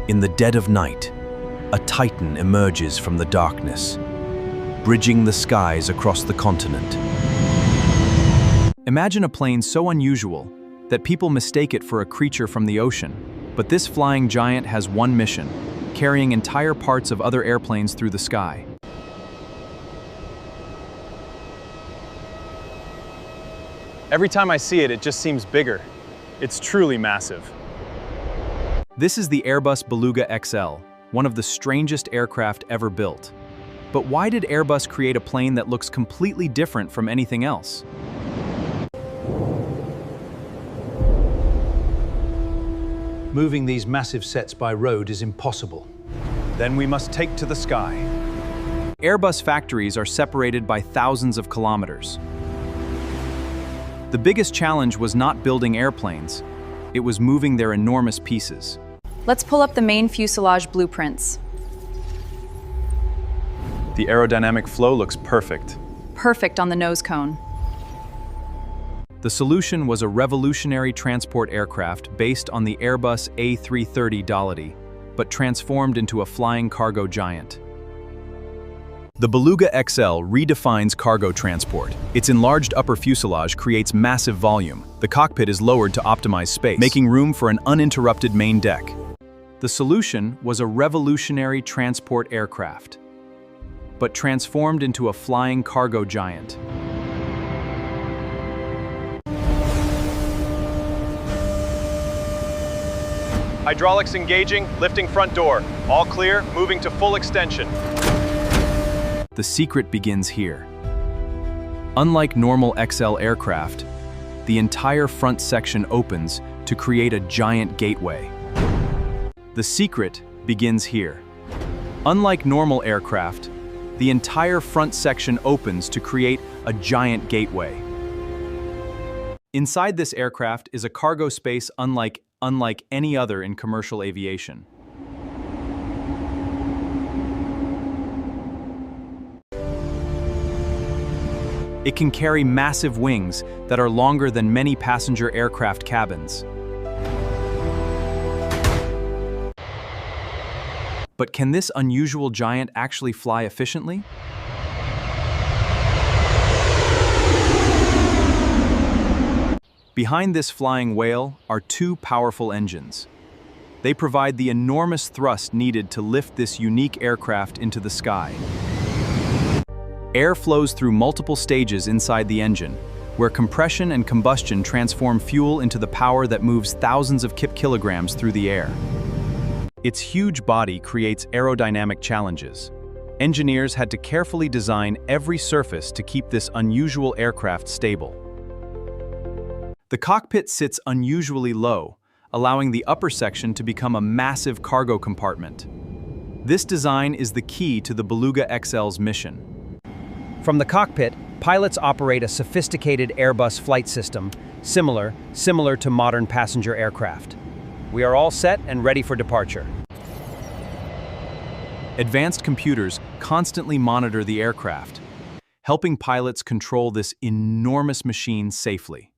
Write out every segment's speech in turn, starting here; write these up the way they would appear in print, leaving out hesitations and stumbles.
In the dead of night, a Titan emerges from the darkness, bridging the skies across the continent. Imagine a plane so unusual that people mistake it for a creature from the ocean. But this flying giant has one mission: carrying entire parts of other airplanes through the sky. Every time I see it, it just seems bigger. It's truly massive. This is the Airbus Beluga XL, one of the strangest aircraft ever built. But why did Airbus create a plane that looks completely different from anything else? Moving these massive sets by road is impossible. Then we must take to the sky. Airbus factories are separated by thousands of kilometers. The biggest challenge was not building airplanes, it was moving their enormous pieces. Let's pull up the main fuselage blueprints. The aerodynamic flow looks perfect. Perfect on the nose cone. The solution was a revolutionary transport aircraft based on the Airbus A330 Dolly, but transformed into a flying cargo giant. The Beluga XL redefines cargo transport. Its enlarged upper fuselage creates massive volume. The cockpit is lowered to optimize space, making room for an uninterrupted main deck. The solution was a revolutionary transport aircraft, but transformed into a flying cargo giant. Hydraulics engaging, lifting front door. All clear, moving to full extension. The secret begins here. Unlike normal XL aircraft, the entire front section opens to create a giant gateway. The secret begins here. Unlike normal aircraft, the entire front section opens to create a giant gateway. Inside this aircraft is a cargo space unlike any other in commercial aviation. It can carry massive wings that are longer than many passenger aircraft cabins. But can this unusual giant actually fly efficiently? Behind this flying whale are two powerful engines. They provide the enormous thrust needed to lift this unique aircraft into the sky. Air flows through multiple stages inside the engine, where compression and combustion transform fuel into the power that moves thousands of kilograms through the air. Its huge body creates aerodynamic challenges. Engineers had to carefully design every surface to keep this unusual aircraft stable. The cockpit sits unusually low, allowing the upper section to become a massive cargo compartment. This design is the key to the Beluga XL's mission. From the cockpit, pilots operate a sophisticated Airbus flight system, similar to modern passenger aircraft. We are all set and ready for departure. Advanced computers constantly monitor the aircraft, helping pilots control this enormous machine safely.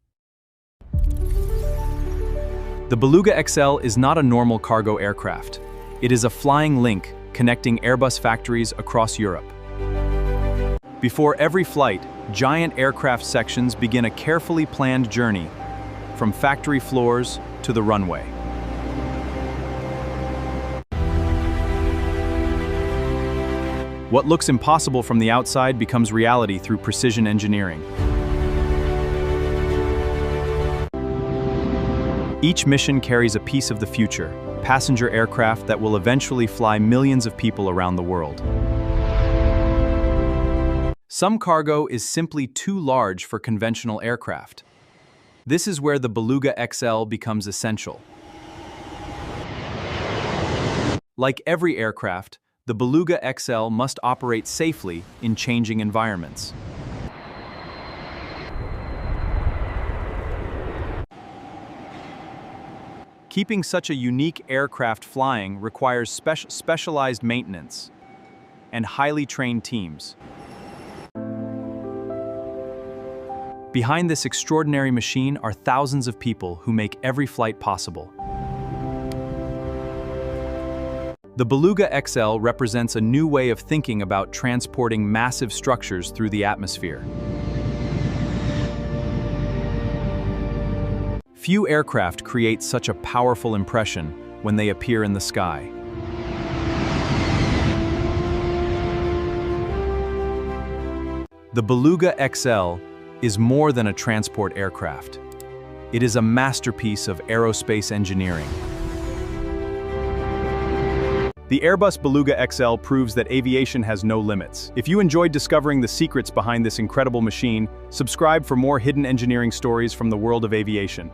The Beluga XL is not a normal cargo aircraft. It is a flying link connecting Airbus factories across Europe. Before every flight, giant aircraft sections begin a carefully planned journey from factory floors to the runway. What looks impossible from the outside becomes reality through precision engineering. Each mission carries a piece of the future, passenger aircraft that will eventually fly millions of people around the world. Some cargo is simply too large for conventional aircraft. This is where the Beluga XL becomes essential. Like every aircraft, the Beluga XL must operate safely in changing environments. Keeping such a unique aircraft flying requires specialized maintenance and highly trained teams. Behind this extraordinary machine are thousands of people who make every flight possible. The Beluga XL represents a new way of thinking about transporting massive structures through the atmosphere. Few aircraft create such a powerful impression when they appear in the sky. The Beluga XL is more than a transport aircraft. It is a masterpiece of aerospace engineering. The Airbus Beluga XL proves that aviation has no limits. If you enjoyed discovering the secrets behind this incredible machine, subscribe for more hidden engineering stories from the world of aviation.